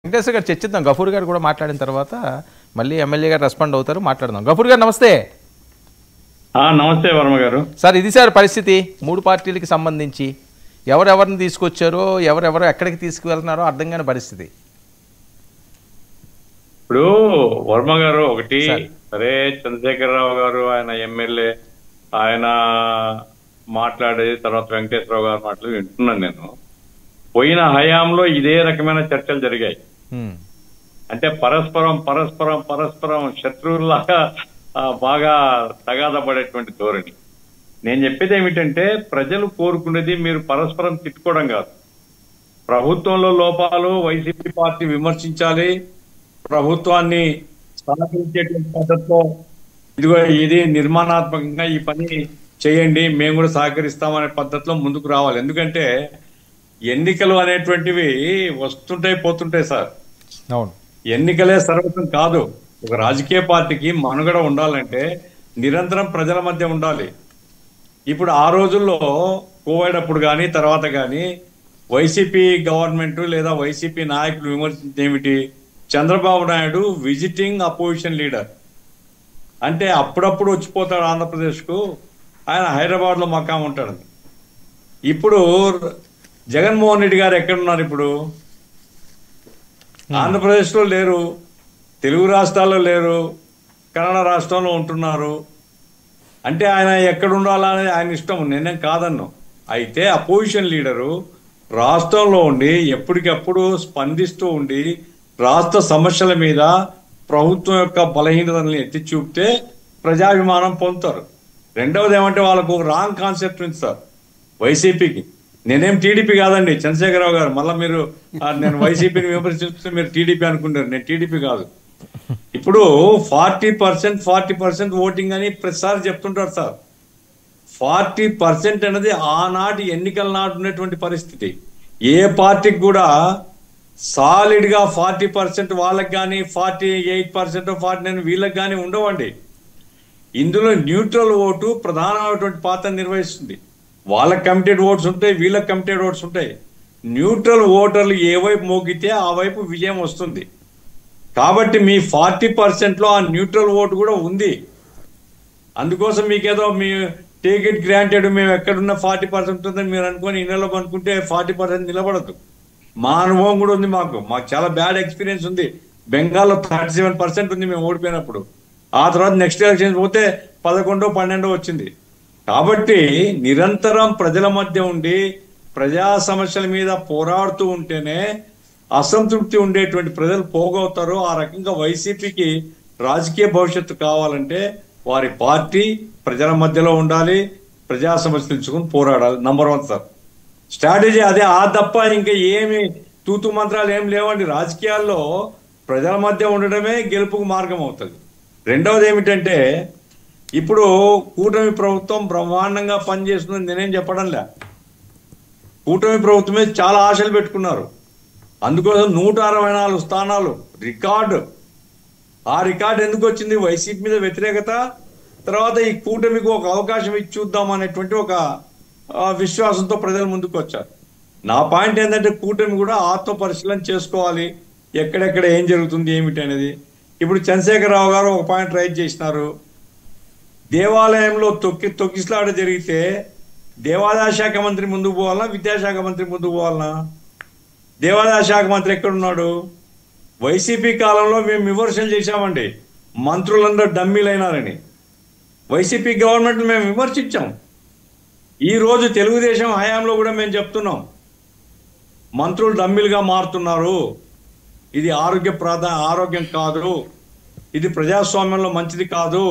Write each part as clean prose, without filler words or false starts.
వెంకటేశ్వర గారు చర్చిద్దాం. గఫూర్ గారు కూడా మాట్లాడిన తర్వాత మళ్ళీ ఎమ్మెల్యే గారు రెస్పాండ్ అవుతారు, మాట్లాడదాం. గఫూర్ గారు నమస్తే. నమస్తే వర్మ గారు. సార్, ఇది సార్ పరిస్థితి. మూడు పార్టీలకి సంబంధించి ఎవరెవరిని తీసుకొచ్చారో, ఎవరెవరు ఎక్కడికి తీసుకువెళ్తున్నారో అర్థం కాని పరిస్థితి. ఇప్పుడు వర్మ గారు ఒకటి, సరే చంద్రశేఖరరావు గారు ఆయన ఎమ్మెల్యే, ఆయన మాట్లాడేది తర్వాత వెంకటేశ్వరరావు గారు మాట్లాడి వింటున్నాను నేను. పోయిన హయాంలో ఇదే రకమైన చర్చలు జరిగాయి. అంటే పరస్పరం పరస్పరం పరస్పరం శత్రువులాగా బాగా తగాద పడేటువంటి ధోరణి. నేను చెప్పేది ఏమిటంటే, ప్రజలు కోరుకునేది మీరు పరస్పరం తిట్టుకోవడం కాదు. ప్రభుత్వంలో లోపాలు వైసీపీ పార్టీ విమర్శించాలి, ప్రభుత్వాన్ని సహకరించేటువంటి పద్ధతిలో ఇదిగో ఇది నిర్మాణాత్మకంగా ఈ పని చేయండి, మేము కూడా సహకరిస్తామనే పద్ధతిలో ముందుకు రావాలి. ఎందుకంటే ఎన్నికలు అనేటువంటివి వస్తుంటాయి పోతుంటాయి సార్. అవును, ఎన్నికలే సర్వస్వం కాదు. ఒక రాజకీయ పార్టీకి మనుగడ ఉండాలంటే నిరంతరం ప్రజల మధ్య ఉండాలి. ఇప్పుడు ఆ రోజుల్లో కోవిడ్ అప్పుడు కానీ తర్వాత కానీ వైసీపీ గవర్నమెంట్ లేదా వైసీపీ నాయకులు విమర్శించింది ఏమిటి? Chandrababu Naidu visiting opposition leader, అంటే అప్పుడప్పుడు వచ్చిపోతాడు ఆంధ్రప్రదేశ్కు, ఆయన హైదరాబాద్ లో మకాం ఉంటాడు. ఇప్పుడు జగన్మోహన్ రెడ్డి గారు ఎక్కడున్నారు? ఇప్పుడు ఆంధ్రప్రదేశ్ లో లేరు, తెలుగు రాష్ట్రాల్లో లేరు, కన్నడ రాష్ట్రంలో ఉంటున్నారు. అంటే ఆయన ఎక్కడ ఉండాలనేది ఆయన ఇష్టం, నేనేం కాదన్ను. అయితే అపోజిషన్ లీడరు రాష్ట్రంలో ఉండి ఎప్పటికప్పుడు స్పందిస్తూ ఉండి రాష్ట్ర సమస్యల మీద ప్రభుత్వం యొక్క బలహీనతల్ని ఎత్తి చూపితే ప్రజాభిమానం పొందుతారు. రెండవది ఏమంటే, వాళ్ళకు రాంగ్ కాన్సెప్ట్ ఉంది సార్ వైసీపీకి. నేనేం టీడీపీ కాదండి చంద్రశేఖరరావు గారు, మళ్ళీ మీరు నేను వైసీపీని విమర్శిస్తే మీరు టీడీపీ అనుకుంటారు. నేను టీడీపీ కాదు. ఇప్పుడు 40% ఓటింగ్ అని ప్రతిసారి చెప్తుంటారు సార్. 40% అనేది ఆనాటి ఎన్నికల నాటి ఉన్నటువంటి పరిస్థితి. ఏ పార్టీకి కూడా సాలిడ్ గా 40% వాళ్ళకి కానీ 48% 49 వీళ్ళకి కానీ ఉండవండి. ఇందులో న్యూట్రల్ ఓటు ప్రధానమైనటువంటి పాత్ర నిర్వహిస్తుంది. వాళ్ళకి కమిటెడ్ ఓట్స్ ఉంటాయి, వీళ్ళకి కమిటెడ్ ఓట్స్ ఉంటాయి. న్యూట్రల్ ఓటర్లు ఏ వైపు మోగితే ఆ వైపు విజయం వస్తుంది. కాబట్టి మీ 40%లో ఆ న్యూట్రల్ ఓటు కూడా ఉంది. అందుకోసం మీకేదో మీ టేక్ ఇట్ గ్రాంటెడ్, మేము ఎక్కడున్న 40% ఉందని మీరు అనుకొని ఇళ్ళలో అనుకుంటే 40% నిలబడదు. మా అనుభవం కూడా ఉంది, మాకు చాలా బ్యాడ్ ఎక్స్పీరియన్స్ ఉంది. బెంగాల్లో 37% ఉంది మేము ఓడిపోయినప్పుడు. ఆ తర్వాత నెక్స్ట్ ఎలక్షన్ పోతే 11, 12 వచ్చింది. కాబట్టి నిరంతరం ప్రజల మధ్య ఉండి ప్రజా సమస్యల మీద పోరాడుతూ ఉంటేనే అసంతృప్తి ఉండేటువంటి ప్రజలు పోగవుతారు. ఆ రకంగా వైసీపీకి రాజకీయ భవిష్యత్తు కావాలంటే వారి పార్టీ ప్రజల మధ్యలో ఉండాలి, ప్రజా సమస్యలు తెలుసుకుని పోరాడాలి. నంబర్ 1 సార్ స్ట్రాటజీ అదే. ఆ తప్ప ఇంకా ఏమి తూతు మంత్రాలు ఏం లేవండి. రాజకీయాల్లో ప్రజల మధ్య ఉండడమే గెలుపుకు మార్గం అవుతుంది. రెండవది ఏమిటంటే, ఇప్పుడు కూటమి ప్రభుత్వం బ్రహ్మాండంగా పనిచేస్తుందని నేనేం చెప్పడం లే. కూటమి ప్రభుత్వమే చాలా ఆశలు పెట్టుకున్నారు. అందుకోసం 164 స్థానాలు రికార్డు. ఆ రికార్డు ఎందుకు వచ్చింది? వైసీపీ మీద వ్యతిరేకత, తర్వాత ఈ కూటమికి ఒక అవకాశం ఇచ్చి చూద్దాం అనేటువంటి ఒక విశ్వాసంతో ప్రజలు ముందుకు వచ్చారు. నా పాయింట్ ఏంటంటే, కూటమి కూడా ఆత్మ పరిశీలన చేసుకోవాలి, ఎక్కడెక్కడ ఏం జరుగుతుంది ఏమిటి అనేది. ఇప్పుడు చంద్రశేఖరరావు గారు ఒక పాయింట్ రైజ్ చేసినారు. దేవాలయంలో తొక్కిసలాట జరిగితే దేవాదాయ శాఖ మంత్రి ముందుకు పోవాలన్నా, విద్యాశాఖ మంత్రి ముందుకు పోవాలన్నా? దేవాదాయ శాఖ మంత్రి ఎక్కడున్నాడు? వైసీపీ కాలంలో మేము విమర్శలు చేశామండి, మంత్రులందరూ డమ్మీలైనారని. వైసీపీ గవర్నమెంట్ మేము విమర్శించాం. ఈ రోజు తెలుగుదేశం హయాంలో కూడా మేము చెప్తున్నాం, మంత్రులు డమ్మీలుగా మారుతున్నారు, ఇది ఆరోగ్యం కాదు, ఇది ప్రజాస్వామ్యంలో మంచిది కాదు.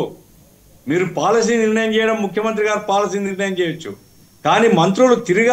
మీరు పాలసీ నిర్ణయం చేయడం, ముఖ్యమంత్రి గారు పాలసీ నిర్ణయం చేయొచ్చు, కానీ మంత్రులు తిరిగి